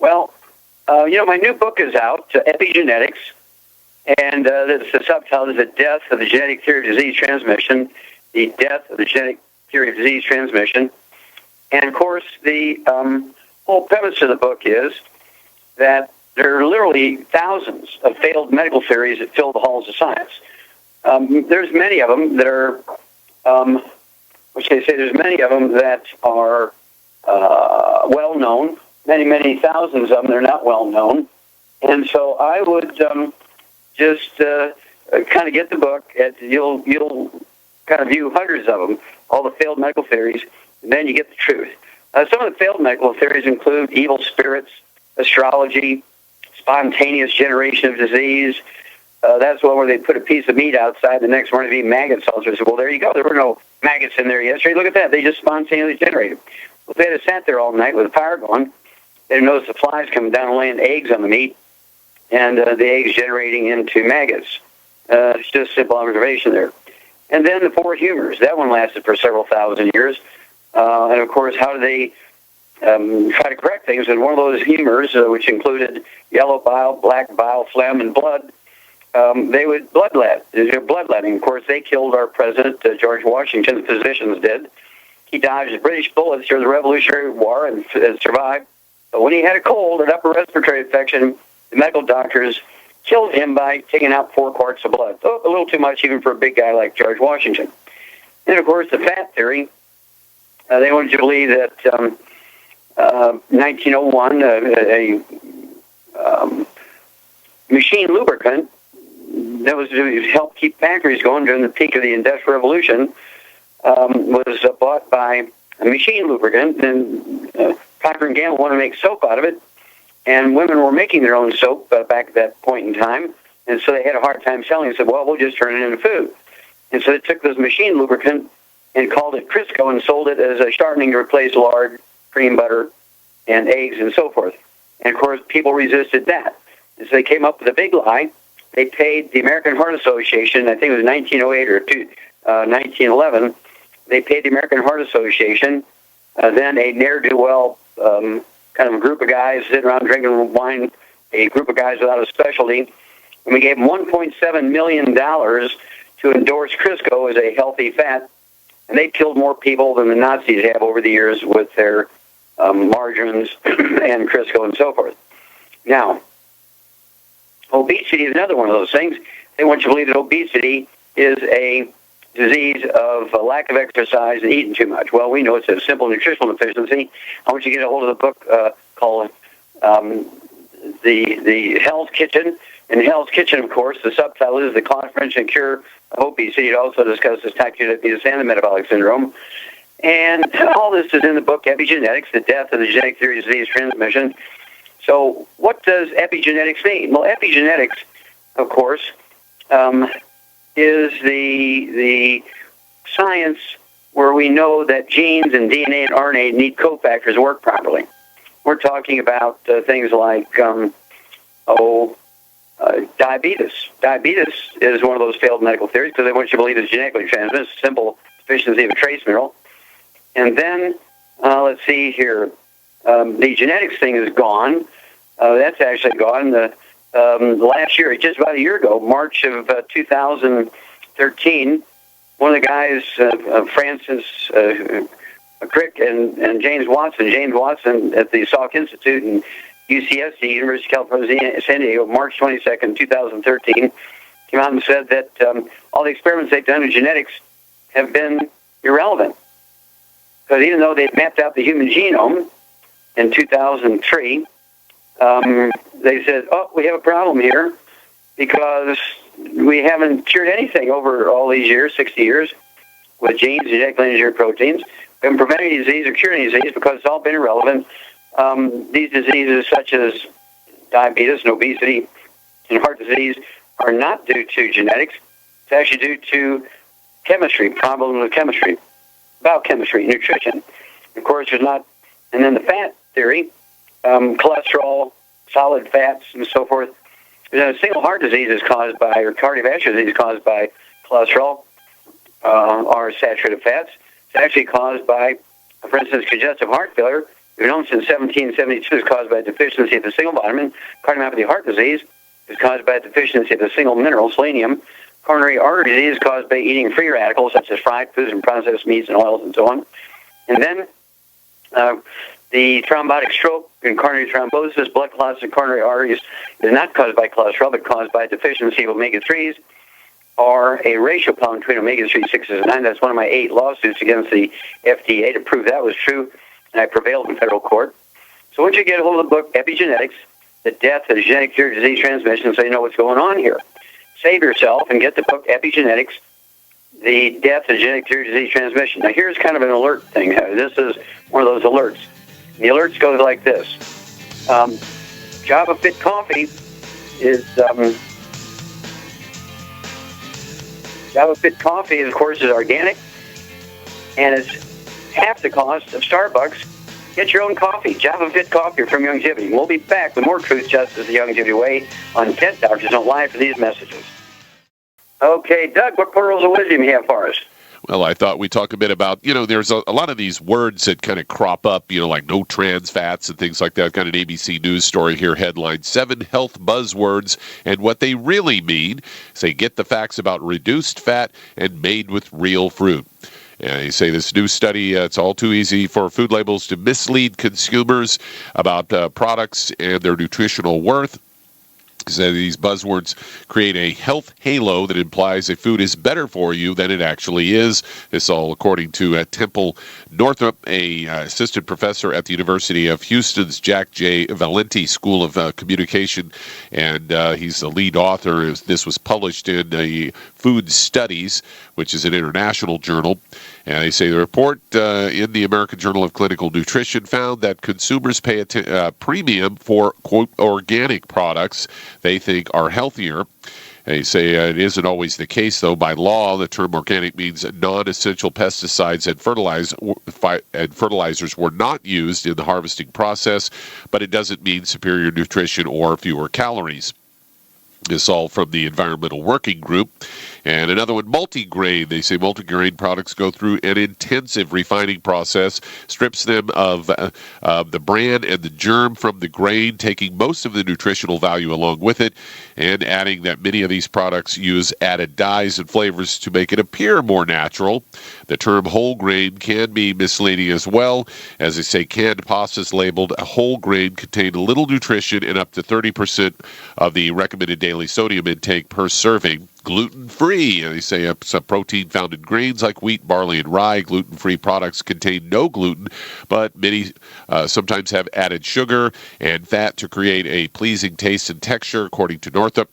Well, my new book is out, Epigenetics, and the subtitle is The Death of the Genetic Theory of Disease Transmission, The Death of the Genetic Theory of Disease Transmission. And, of course, the whole premise of the book is that there are literally thousands of failed medical theories that fill the halls of science. There's many of them that are, there's many of them that are well-known, many thousands of them that are not well-known. And so I would just kind of get the book. You'll kind of view hundreds of them, all the failed medical theories, and then you get the truth. Some of the failed medical theories include evil spirits, astrology, spontaneous generation of disease. That's one where they put a piece of meat outside, the next morning it'd be maggots all through. Well, there you go. There were no maggots in there yesterday. Look at that. They just spontaneously generated. Well, if they had sat there all night with the fire going, they'd notice the flies coming down and laying eggs on the meat, and the eggs generating into maggots. It's just simple observation there. And then the four humors. That one lasted for several thousand years. And, of course, how do they try to correct things? And one of those humors, which included yellow bile, black bile, phlegm, and blood, they would bloodletting. Of course, they killed our president, George Washington. The physicians did. He dodged British bullets during the Revolutionary War and survived. But when he had a cold, an upper respiratory infection, the medical doctors killed him by taking out 4 quarts of blood. Oh, a little too much even for a big guy like George Washington. And, of course, the fat theory, they wanted you to believe that 1901, a machine lubricant that was to help keep factories going during the peak of the Industrial Revolution was bought by a machine lubricant, and Procter & Gamble wanted to make soap out of it, and women were making their own soap back at that point in time, and so they had a hard time selling it. Said, well, we'll just turn it into food. And so they took this machine lubricant and called it Crisco and sold it as a shortening to replace lard, cream butter, and eggs and so forth. And, of course, people resisted that. And so they came up with a big lie. They paid the American Heart Association, I think it was 1908 or 1911, they paid the American Heart Association, then a ne'er-do-well kind of a group of guys sitting around drinking wine, a group of guys without a specialty, and we gave them $1.7 million to endorse Crisco as a healthy fat, and they killed more people than the Nazis have over the years with their margarines and Crisco and so forth. Now, obesity is another one of those things. They want you to believe that obesity is a disease of a lack of exercise and eating too much. Well, we know it's a simple nutritional deficiency. I want you to get a hold of the book called The Hell's Kitchen. In Hell's Kitchen, of course, the subtitle is The Cause, Prevention, and Cure of Obesity. It also discusses type 2 diabetes and the metabolic syndrome. And all this is in the book Epigenetics, The Death of the Genetic Theory of Disease Transmission. So what does epigenetics mean? Well, epigenetics, of course, is the science where we know that genes and DNA and RNA need cofactors to work properly. We're talking about things like diabetes. Diabetes is one of those failed medical theories because they want you to believe it's genetically transmitted, simple deficiency of a trace mineral. And then, let's see here, the genetics thing is gone. That's actually gone. Last year, just about a year ago, March of 2013, one of the guys, Francis Crick and James Watson at the Salk Institute and UCSD, University of California, San Diego, March 22nd, 2013, came out and said that all the experiments they've done in genetics have been irrelevant. Because even though they've mapped out the human genome in 2003, they said, oh, we have a problem here because we haven't cured anything over all these years, 60 years, with genes, genetically engineered proteins. We haven't prevented any disease or cured any disease because it's all been irrelevant. These diseases such as diabetes and obesity and heart disease are not due to genetics. It's actually due to chemistry, problems with chemistry, biochemistry, nutrition. Of course, there's not, and then the fat theory, cholesterol, solid fats, and so forth. There's a single heart disease is caused by, or cardiovascular disease is caused by cholesterol or saturated fats. It's actually caused by, for instance, congestive heart failure we've known since 1772 is caused by a deficiency of the single vitamin. Cardiomyopathy heart disease is caused by a deficiency of the single mineral, selenium. Coronary artery disease is caused by eating free radicals, such as fried foods and processed meats and oils and so on. And then the thrombotic stroke and coronary thrombosis, blood clots in coronary arteries, is not caused by cholesterol, but caused by a deficiency of omega-3s, or a ratio problem between omega-3, 6, and 9. That's one of my 8 lawsuits against the FDA to prove that was true, and I prevailed in federal court. So once you get a hold of the book, Epigenetics, the Death of Genetic Theory of Disease Transmission, so you know what's going on here. Save yourself and get the book, Epigenetics, the Death of Genetic Theory of Disease Transmission. Now, here's kind of an alert thing. This is one of those alerts. The alerts goes like this. Java Fit Coffee is... Java Fit Coffee, of course, is organic, and it's half the cost of Starbucks. Get your own coffee, Java Fit Coffee from Youngevity. We'll be back with more Truth, Justice, the Youngevity Way on 10 Doctors Don't Lie for these messages. Okay, Doug, what pearls of wisdom you have for us? Well, I thought we'd talk a bit about, there's a lot of these words that kind of crop up, like no trans fats and things like that. I've got an ABC News story here, headline, 7 health buzzwords and what they really mean. Say, get the facts about reduced fat and made with real fruit. They say this new study, it's all too easy for food labels to mislead consumers about products and their nutritional worth. So these buzzwords create a health halo that implies a food is better for you than it actually is. This all according to Temple Northrup, a assistant professor at the University of Houston's Jack J. Valenti School of Communication, and he's the lead author. This was published in Food Studies, which is an international journal. And they say the report in the American Journal of Clinical Nutrition found that consumers pay a premium for, quote, organic products they think are healthier. They say it isn't always the case, though. By law, the term organic means non-essential pesticides and fertilizers were not used in the harvesting process, but it doesn't mean superior nutrition or fewer calories. This all from the Environmental Working Group. And another one, multigrain. They say multigrain products go through an intensive refining process, strips them of the bran and the germ from the grain, taking most of the nutritional value along with it, and adding that many of these products use added dyes and flavors to make it appear more natural. The term whole grain can be misleading as well. As they say, canned pastas labeled a whole grain contain little nutrition and up to 30% of the recommended daily sodium intake per serving. Gluten-free, and they say some protein found in grains like wheat, barley, and rye. Gluten-free products contain no gluten, but many sometimes have added sugar and fat to create a pleasing taste and texture, according to Northup.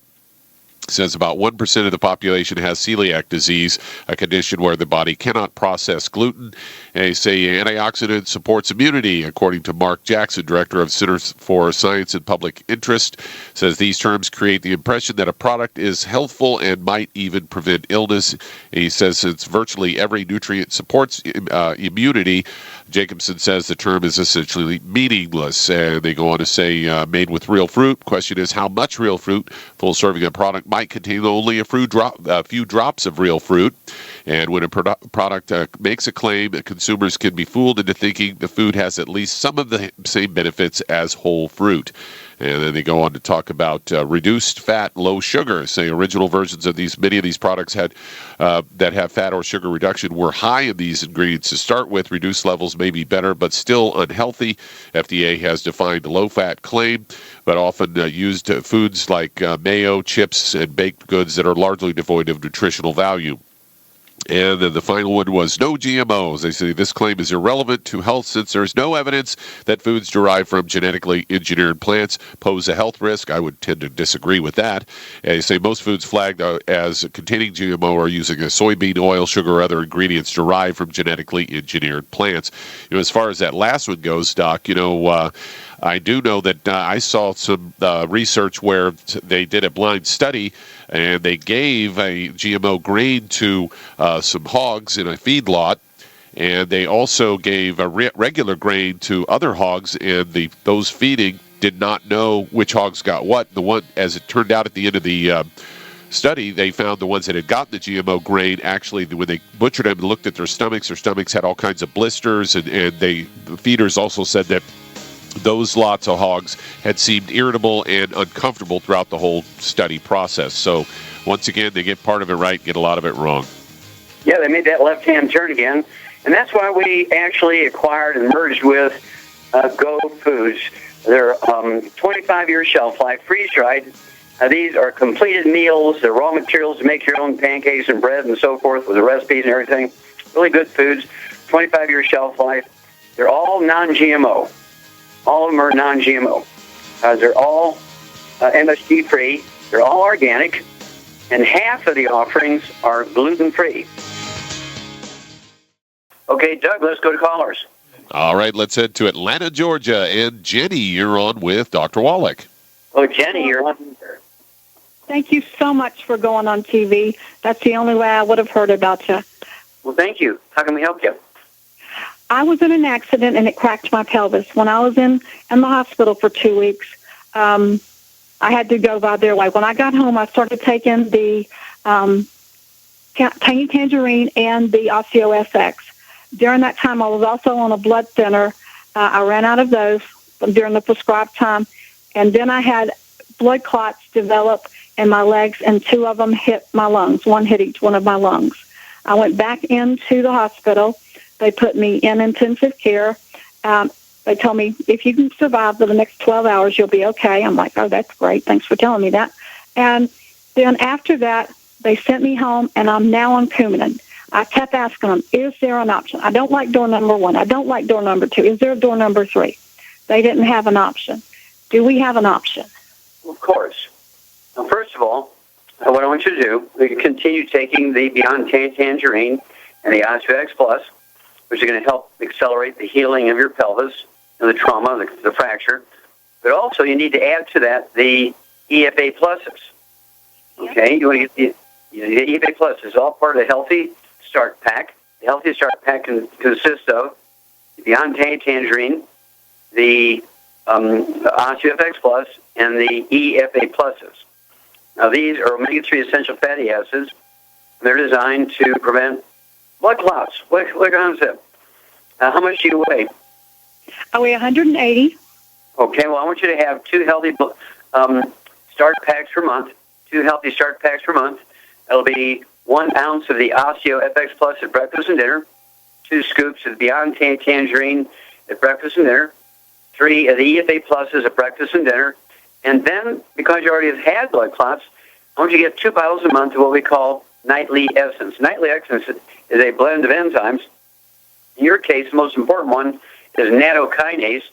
Says about 1% of the population has celiac disease, a condition where the body cannot process gluten. And they say antioxidant supports immunity, according to Mark Jackson, director of Centers for Science and Public Interest. Says these terms create the impression that a product is healthful and might even prevent illness. And he says since virtually every nutrient supports immunity, Jacobson says the term is essentially meaningless. And they go on to say made with real fruit. Question is how much real fruit? Full serving of product might contain only a few drops of real fruit. And when a product makes a claim, consumers can be fooled into thinking the food has at least some of the same benefits as whole fruit. And then they go on to talk about reduced fat, low sugar. Say original versions of many of these products had that have fat or sugar reduction were high in these ingredients to start with. Reduced levels may be better, but still unhealthy. FDA has defined low-fat claim, but often used foods like mayo, chips, and baked goods that are largely devoid of nutritional value. And then the final one was no GMOs. They say this claim is irrelevant to health since there's no evidence that foods derived from genetically engineered plants pose a health risk. I would tend to disagree with that. And they say most foods flagged as containing GMO are using a soybean oil, sugar, or other ingredients derived from genetically engineered plants. As far as that last one goes, Doc, I do know that I saw some research where they did a blind study and they gave a GMO grain to some hogs in a feedlot, and they also gave a regular grain to other hogs, and those feeding did not know which hogs got what. The one, as it turned out at the end of the study, they found the ones that had gotten the GMO grain, actually, when they butchered them and looked at their stomachs had all kinds of blisters, and the feeders also said that those lots of hogs had seemed irritable and uncomfortable throughout the whole study process. So once again, they get part of it right, get a lot of it wrong. Yeah, they made that left-hand turn again, and that's why we actually acquired and merged with Go Foods. They're 25-year shelf life, freeze-dried. These are completed meals. They're raw materials to make your own pancakes and bread and so forth with the recipes and everything. Really good foods, 25-year shelf life. They're all non-GMO. All of them are non-GMO. They're all MSG-free. They're all organic. And half of the offerings are gluten-free. Okay, Doug, let's go to callers. All right, let's head to Atlanta, Georgia. And Jenny, you're on with Dr. Wallach. Oh, Jenny, you're on. Thank you so much for going on TV. That's the only way I would have heard about you. Well, thank you. How can we help you? I was in an accident, and it cracked my pelvis. When I was in the hospital for 2 weeks, I had to go by their way. When I got home, I started taking the tangy tangerine and the OsteoSX. During that time, I was also on a blood thinner. I ran out of those during the prescribed time, and then I had blood clots develop in my legs, and 2 of them hit my lungs. 1 hit each one of my lungs. I went back into the hospital. They put me in intensive care. They told me, if you can survive for the next 12 hours, you'll be okay. I'm like, oh, that's great. Thanks for telling me that. And then after that, they sent me home, and I'm now on Coumadin. I kept asking them, is there an option? I don't like door number 1. I don't like door number 2. Is there a door number 3? They didn't have an option. Do we have an option? Of course. Now, first of all, what I want you to do, we can continue taking the Beyond Tangerine and the OsteoX Plus, which are going to help accelerate the healing of your pelvis and the trauma, the fracture. But also, you need to add to that the EFA Pluses. Okay? You want to get the EFA Plus is all part of the Healthy Start Pack. The Healthy Start Pack consists of the Beyond Tangerine, the OsteoFX Plus, and the EFA Pluses. Now, these are omega-3 essential fatty acids. They're designed to prevent blood clots. What concept? How much do you weigh? I weigh 180. Okay, well, I want you to have 2 healthy start packs per month, 2 healthy start packs per month. That'll be 1 ounce of the OsteoFX Plus at breakfast and dinner, 2 scoops of Beyond Tangerine at breakfast and dinner, 3 of the EFA Pluses at breakfast and dinner, and then, because you already have had blood clots, I want you to get 2 bottles a month of what we call Nightly Essence. Nightly Essence is a blend of enzymes. In your case, the most important one is nattokinase.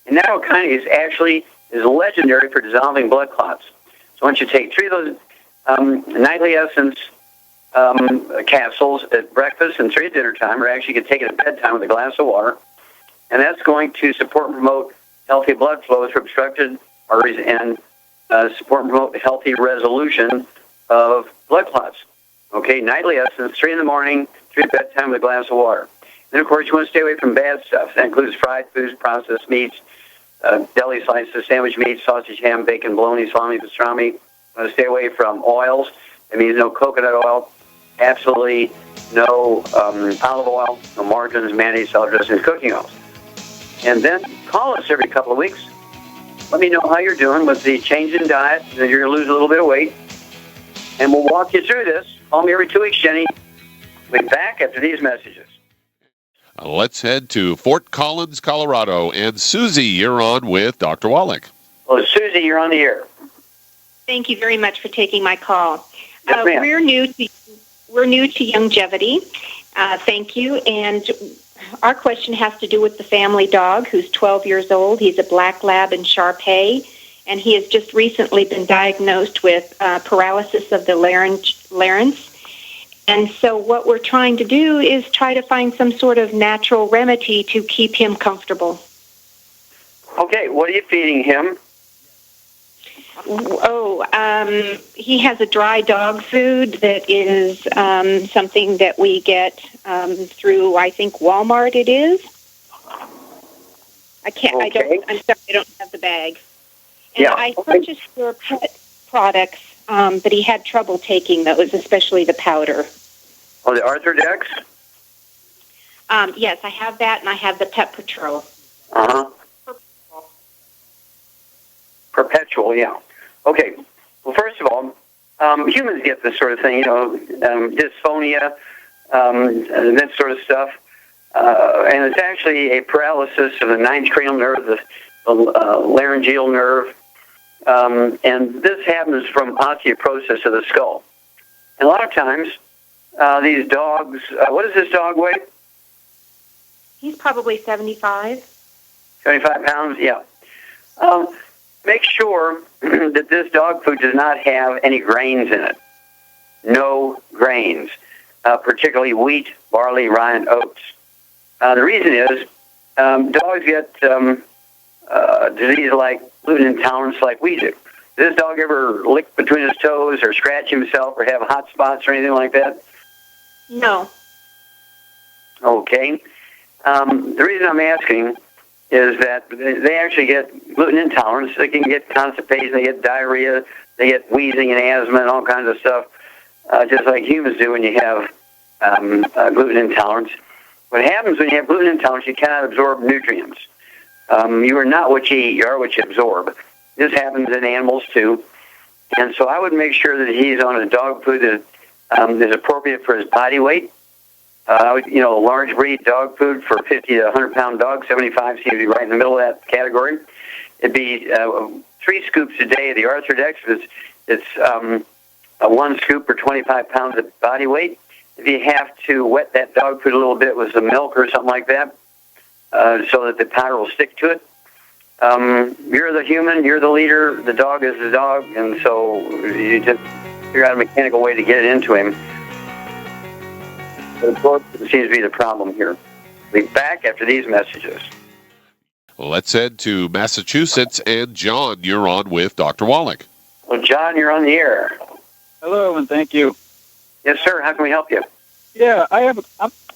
And nattokinase actually is legendary for dissolving blood clots. So I want you to take 3 of those Nightly Essence capsules at breakfast and 3 at dinner time, or actually you can take it at bedtime with a glass of water. And that's going to support and promote healthy blood flow through obstructed arteries and support and promote healthy resolution of blood clots. Okay, Nightly Essence, 3 in the morning, 3 at bedtime with a glass of water. Then, of course, you want to stay away from bad stuff. That includes fried foods, processed meats, deli slices, sandwich meats, sausage, ham, bacon, bologna, salami, pastrami. You want to stay away from oils. That means no coconut oil, absolutely no olive oil, no margarines, mayonnaise, salad dressings, cooking oils. And then call us every couple of weeks. Let me know how you're doing with the change in diet. You're going to lose a little bit of weight. And we'll walk you through this. Call me every 2 weeks, Jenny. We'll be back after these messages. Let's head to Fort Collins, Colorado. And Susie, you're on with Dr. Wallach. Well, Susie, you're on the air. Thank you very much for taking my call. Yes, ma'am. We're new to longevity. Thank you. And our question has to do with the family dog who's 12 years old. He's a black lab in Shar-Pei, and he has just recently been diagnosed with paralysis of the larynx. And so what we're trying to do is try to find some sort of natural remedy to keep him comfortable. Okay, what are you feeding him? He has a dry dog food that is something that we get through, I think, Walmart it is. I'm sorry, I don't have the bag. And I purchased your pet products but he had trouble taking those, especially the powder. Oh, the Arthrodex? Yes, I have that, and I have the Pet Patrol. Uh-huh. Perpetual, yeah. Okay. Well, first of all, humans get this sort of thing, dysphonia, that sort of stuff. And it's actually a paralysis of the ninth cranial nerve, the laryngeal nerve. And this happens from osteoporosis of the skull. And a lot of times, these dogs, what does this dog weigh? He's probably 75. 75 pounds, yeah. Make sure that this dog food does not have any grains in it. No grains, particularly wheat, barley, rye, and oats. The reason is dogs get disease like gluten intolerance like we do. Does this dog ever lick between his toes or scratch himself or have hot spots or anything like that? No. Okay. The reason I'm asking is that they actually get gluten intolerance. They can get constipation, they get diarrhea, they get wheezing and asthma and all kinds of stuff, just like humans do when you have gluten intolerance. What happens when you have gluten intolerance, you cannot absorb nutrients. You are not what you eat, you are what you absorb. This happens in animals too. And so I would make sure that he's on a dog food that is appropriate for his body weight. Large breed dog food for 50 to 100-pound dogs, 75 seems to be right in the middle of that category. It'd be 3 scoops a day of the Arthrodex. It's 1 scoop for 25 pounds of body weight. If you have to wet that dog food a little bit with some milk or something like that, so that the powder will stick to it. You're the human, you're the leader, the dog is the dog, and so you just figure out a mechanical way to get it into him. But absorption seems to be the problem here. We'll be back after these messages. Let's head to Massachusetts, and John, you're on with Dr. Wallach. Well, John, you're on the air. Hello, and thank you. Yes, sir. How can we help you? Yeah,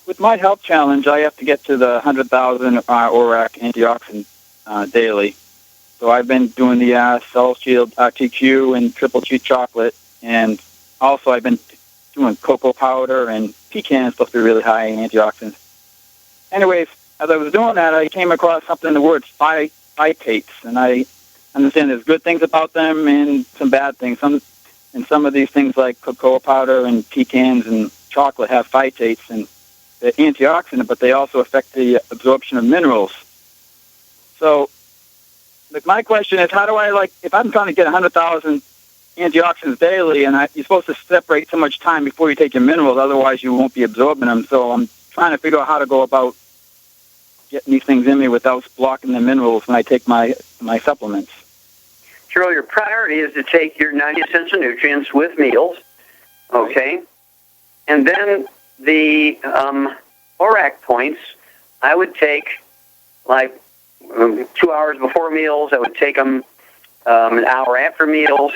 with my health challenge, I have to get to the 100,000 ORAC antioxidant daily. So I've been doing the Cell Shield TQ and Triple G chocolate, and also I've been doing cocoa powder, and pecans supposed to be really high in antioxidants. Anyways, as I was doing that, I came across something, the word phytates, and I understand there's good things about them and some bad things. Some of these things like cocoa powder and pecans and chocolate have phytates, and they're antioxidant, but they also affect the absorption of minerals. So my question is, how do I, if I'm trying to get 100,000 antioxidants daily, and you're supposed to separate so much time before you take your minerals, otherwise you won't be absorbing them. So I'm trying to figure out how to go about getting these things in me without blocking the minerals when I take my supplements. Sure, your priority is to take your 90 essential nutrients with meals, okay? And then the ORAC points, I would take 2 hours before meals. I would take them an hour after meals,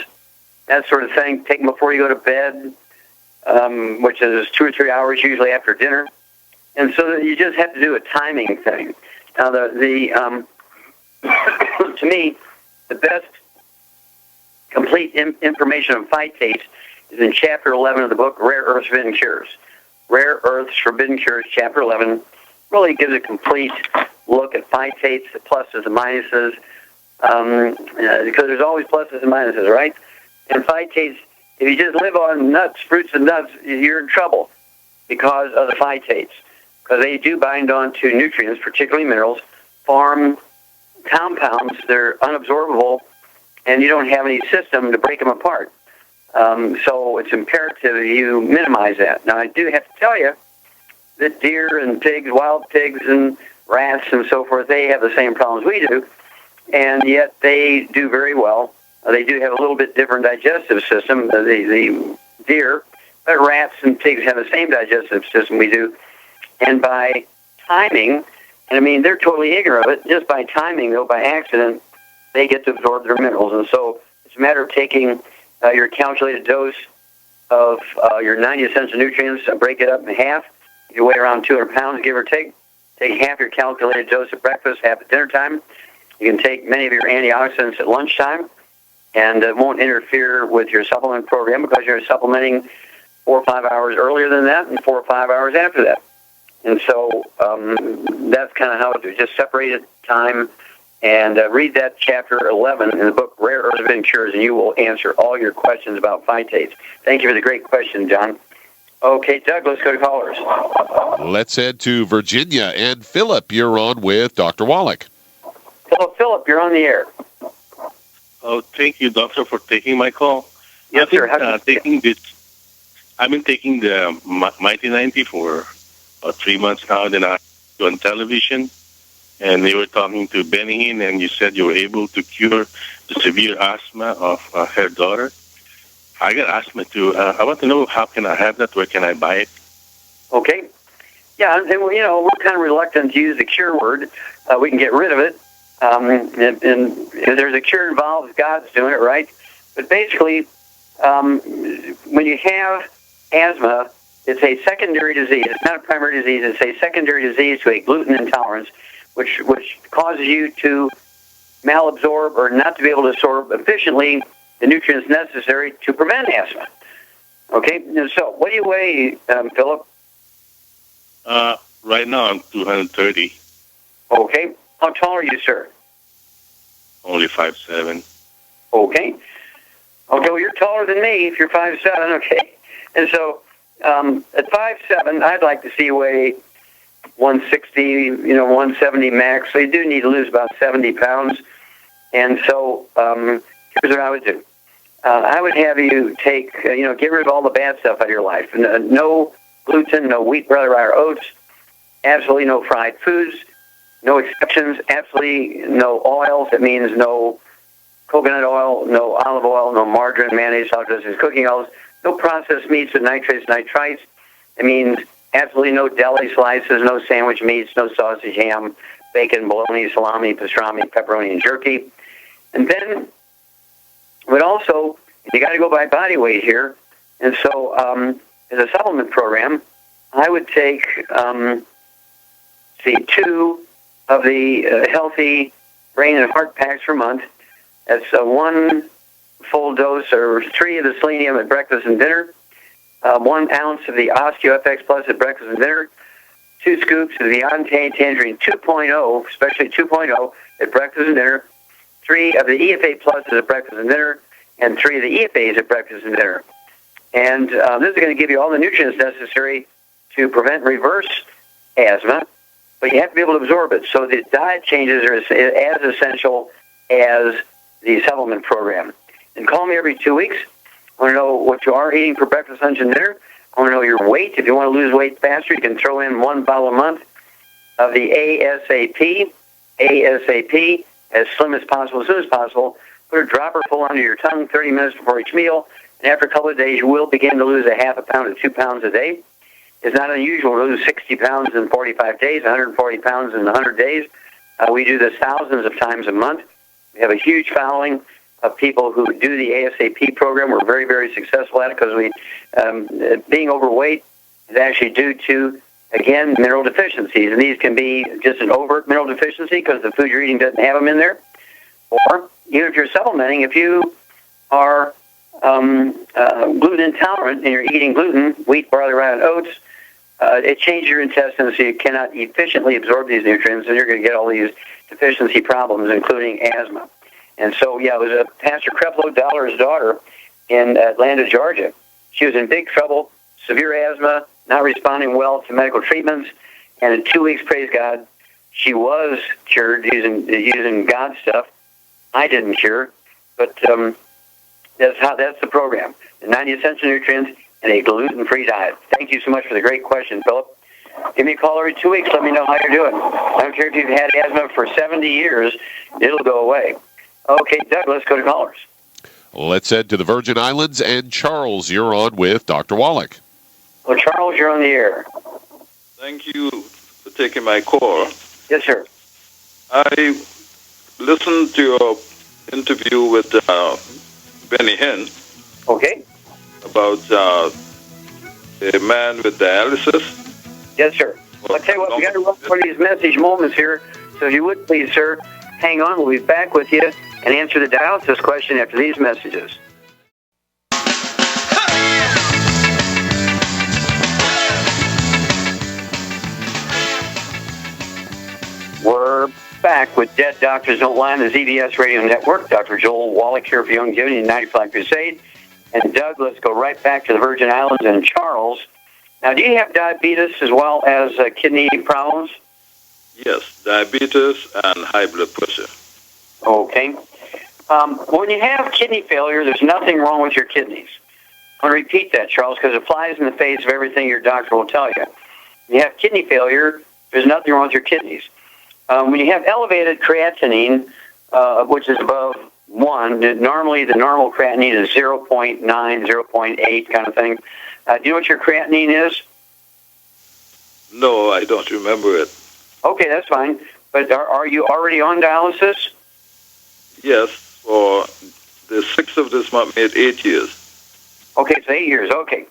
that sort of thing. Take them before you go to bed, which is 2 or 3 hours usually after dinner. And so you just have to do a timing thing. Now, to me, the best complete information on phytates is in Chapter 11 of the book, Rare Earths Forbidden Cures. Rare Earths Forbidden Cures, Chapter 11, really gives a complete look at phytates, the pluses and minuses, because there's always pluses and minuses, right? And phytates, if you just live on nuts, fruits and nuts, you're in trouble because of the phytates, because they do bind on to nutrients, particularly minerals, farm compounds. They're unabsorbable, and you don't have any system to break them apart. So it's imperative that you minimize that. Now, I do have to tell you that deer and pigs, wild pigs and rats and so forth, they have the same problems we do, and yet they do very well. They do have a little bit different digestive system, the deer, but rats and pigs have the same digestive system we do. And by timing, and I mean, they're totally ignorant of it, just by timing, though, by accident, they get to absorb their minerals. And so it's a matter of taking your calculated dose of your 90 essential nutrients, break it up in half. You weigh around 200 pounds, give or take. Take half your calculated dose at breakfast, half at dinner time. You can take many of your antioxidants at lunchtime. and it won't interfere with your supplement program because you're supplementing 4 or 5 hours earlier than that and 4 or 5 hours after that. And so that's kind of how it is. Just separated time and read that chapter 11 in the book, Rare Earths and Cures, and you will answer all your questions about phytates. Thank you for the great question, John. Okay, Doug, let's go to callers. Let's head to Virginia. And Philip, you're on with Dr. Wallach. Hello, Philip, you're on the air. Oh, thank you, doctor, for taking my call. Yes, sir. I've been taking the Mighty 90 for 3 months now. Then I was on television, and they were talking to Benny Hinn, and you said you were able to cure the severe asthma of her daughter. I got asthma too. I want to know, how can I have that? Where can I buy it? Okay. Yeah, and we're kind of reluctant to use the cure word. We can get rid of it. And if there's a cure involved, God's doing it, right? But basically, when you have asthma, it's a secondary disease. It's not a primary disease. It's a secondary disease to a gluten intolerance, which causes you to malabsorb or not to be able to absorb efficiently the nutrients necessary to prevent asthma. Okay, and so what do you weigh, Philip? Right now I'm 230. Okay. How tall are you, sir? Only 5'7". Okay. Okay, well, you're taller than me if you're 5'7", okay. And so at 5'7", I'd like to see you weigh 160, 170 max. So you do need to lose about 70 pounds. And so here's what I would do. I would have you take, get rid of all the bad stuff out of your life. No gluten, no wheat, brother, rye, or oats, absolutely no fried foods, no exceptions, absolutely no oils. That means no coconut oil, no olive oil, no margarine, mayonnaise, salad dressings, cooking oils, no processed meats with nitrates, nitrites. It means absolutely no deli slices, no sandwich meats, no sausage, ham, bacon, bologna, salami, pastrami, pepperoni, and jerky. And then, but also, you got to go by body weight here. And so, as a supplement program, I would take, 2 of the healthy brain and heart packs per month. That's 1 full dose or 3 of the selenium at breakfast and dinner, 1 ounce of the OsteoFX Plus at breakfast and dinner, 2 scoops of the Tangerine 2.0, especially 2.0 at breakfast and dinner, 3 of the EFA Plus at breakfast and dinner, and 3 of the EFAs at breakfast and dinner. And this is going to give you all the nutrients necessary to prevent and reverse asthma, but you have to be able to absorb it. So the diet changes are as essential as the supplement program. And call me every 2 weeks. I want to know what you are eating for breakfast, lunch, and dinner. I want to know your weight. If you want to lose weight faster, you can throw in 1 bottle a month of the ASAP, as slim as possible, as soon as possible. Put a dropper full under your tongue 30 minutes before each meal. And after a couple of days, you will begin to lose a half a pound to 2 pounds a day. It's not unusual to lose 60 pounds in 45 days, 140 pounds in 100 days. We do this thousands of times a month. We have a huge following of people who do the ASAP program. We're very, very successful at it because being overweight is actually due to, again, mineral deficiencies. And these can be just an overt mineral deficiency because the food you're eating doesn't have them in there. Or even if you're supplementing, if you are gluten intolerant and you're eating gluten, wheat, barley, rye, and oats, it changes your intestines so you cannot efficiently absorb these nutrients, and you're going to get all these deficiency problems, including asthma. And so, it was Pastor Creflo Dollar's daughter in Atlanta, Georgia. She was in big trouble, severe asthma, not responding well to medical treatments, and in 2 weeks, praise God, she was cured using God's stuff. I didn't cure, but that's the program. The 90 essential nutrients and a gluten-free diet. Thank you so much for the great question, Philip. Give me a call every 2 weeks. Let me know how you're doing. I don't care if you've had asthma for 70 years. It'll go away. Okay, Doug, let's go to callers. Let's head to the Virgin Islands. And Charles, you're on with Dr. Wallach. Well, Charles, you're on the air. Thank you for taking my call. Yes, sir. I listened to your interview with Benny Hinn. Okay. About a man with dialysis. Yes, sir. Well, I'll tell you what, we got to run for these message moments here. So if you would please, sir, hang on. We'll be back with you and answer the dialysis question after these messages. We're back with Dead Doctors Don't Lie on the ZBS Radio Network. Dr. Joel Wallach here for Youngevity and 95 Crusade. And Doug, let's go right back to the Virgin Islands and Charles. Now, do you have diabetes as well as kidney problems? Yes, diabetes and high blood pressure. Okay. When you have kidney failure, there's nothing wrong with your kidneys. I want to repeat that, Charles, because it flies in the face of everything your doctor will tell you. When you have kidney failure, there's nothing wrong with your kidneys. When you have elevated creatinine, which is above 1, normally the normal creatinine is 0.9, 0.8 kind of thing. Do you know what your creatinine is? No, I don't remember it. Okay, that's fine. But are you already on dialysis? Yes, for the 6th of this month made 8 years. Okay, it's 8 years. Okay.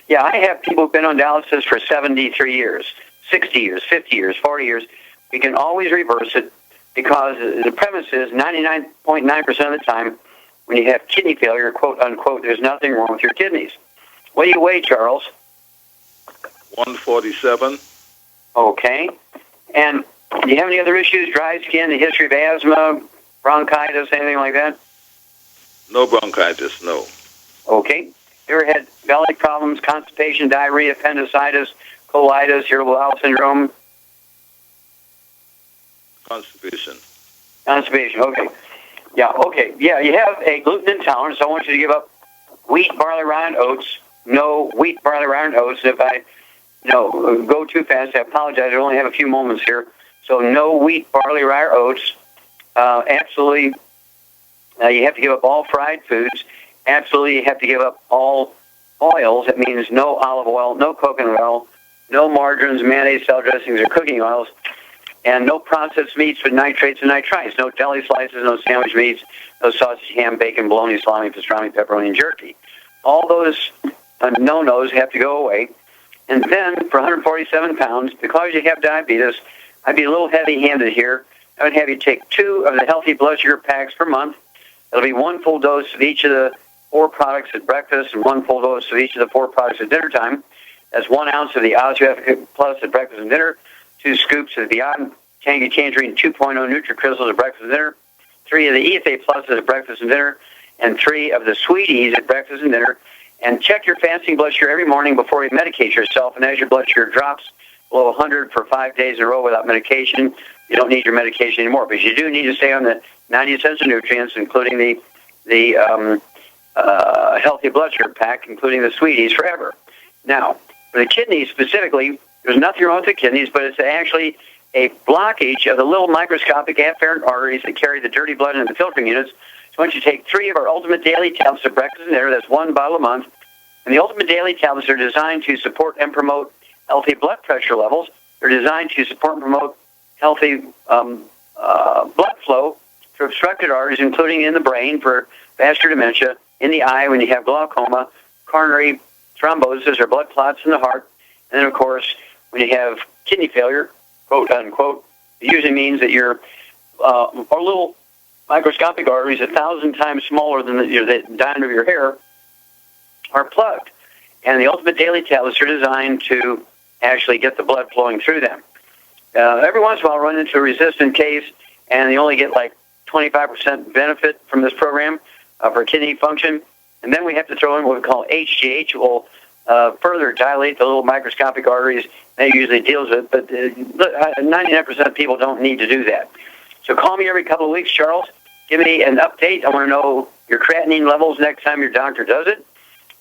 Yeah, I have people who've been on dialysis for 73 years, 60 years, 50 years, 40 years. We can always reverse it because the premise is 99.9% of the time when you have kidney failure, quote unquote, there's nothing wrong with your kidneys. What do you weigh, Charles? 147. Okay. And do you have any other issues, dry skin, a history of asthma, bronchitis, anything like that? No bronchitis, no. Okay. You ever had belly problems, constipation, diarrhea, appendicitis, colitis, irritable bowel syndrome? Constipation. Constipation, okay. Yeah, okay. Yeah, you have a gluten intolerance. I want you to give up wheat, barley, rye, and oats. No wheat, barley, rye, and oats. If I go too fast, I apologize. I only have a few moments here. So no wheat, barley, rye, or oats. Absolutely, you have to give up all fried foods. Absolutely, you have to give up all oils. That means no olive oil, no coconut oil, no margarines, mayonnaise, salad dressings, or cooking oils. And no processed meats with nitrates and nitrites. No deli slices, no sandwich meats, no sausage, ham, bacon, bologna, salami, pastrami, pepperoni, and jerky. All those no-nos have to go away. And then for 147 pounds, because you have diabetes, I'd be a little heavy-handed here. I would have you take 2 of the healthy blood sugar packs per month. It'll be 1 full dose of each of the 4 products at breakfast and 1 full dose of each of the 4 products at dinner time. That's 1 ounce of the Osmotic Plus at breakfast and dinner, 2 scoops of Beyond Tangy Tangerine 2.0 NutriCrystals at breakfast and dinner, 3 of the EFA Plus at breakfast and dinner, and 3 of the Sweeties at breakfast and dinner. And check your fasting blood sugar every morning before you medicate yourself. And as your blood sugar drops below 100 for 5 days in a row without medication, you don't need your medication anymore. But you do need to stay on the 90 essential nutrients, including the healthy blood sugar pack, including the Sweeties, forever. Now, for the kidneys specifically, there's nothing wrong with the kidneys, but it's actually a blockage of the little microscopic afferent arteries that carry the dirty blood into the filtering units. So once you take 3 of our Ultimate Daily tablets at breakfast and dinner, that's 1 bottle a month. And the Ultimate Daily tablets are designed to support and promote healthy blood pressure levels. They're designed to support and promote healthy blood flow through obstructed arteries, including in the brain for vascular dementia, in the eye when you have glaucoma, coronary thrombosis or blood clots in the heart, and then, of course, when you have kidney failure, quote unquote, it usually means that your our little microscopic arteries 1,000 times smaller than the diameter of your hair are plugged. And the Ultimate Daily tablets are designed to actually get the blood flowing through them. Every once in a while, I'll run into a resistant case, and they only get like 25% benefit from this program for kidney function. And then we have to throw in what we call HGH, which will further dilate the little microscopic arteries that usually deals with. But 99% of people don't need to do that. So call me every couple of weeks, Charles. Give me an update. I want to know your creatinine levels next time your doctor does it.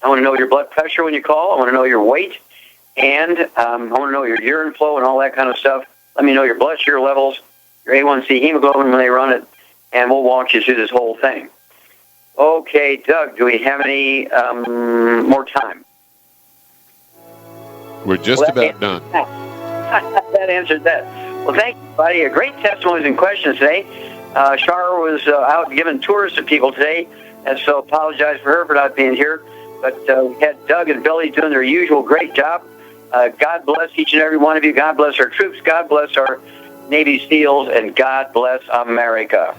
I want to know your blood pressure when you call. I want to know your weight. And I want to know your urine flow and all that kind of stuff. Let me know your blood sugar levels, your A1C hemoglobin when they run it, and we'll walk you through this whole thing. Okay, Doug, do we have any more time? We're just about done. That answered that. Well, thank you, buddy. Great testimonies and questions today. Shara was out giving tours to people today, and so apologize for her for not being here. But we had Doug and Billy doing their usual great job. God bless each and every one of you. God bless our troops. God bless our Navy SEALs. And God bless America.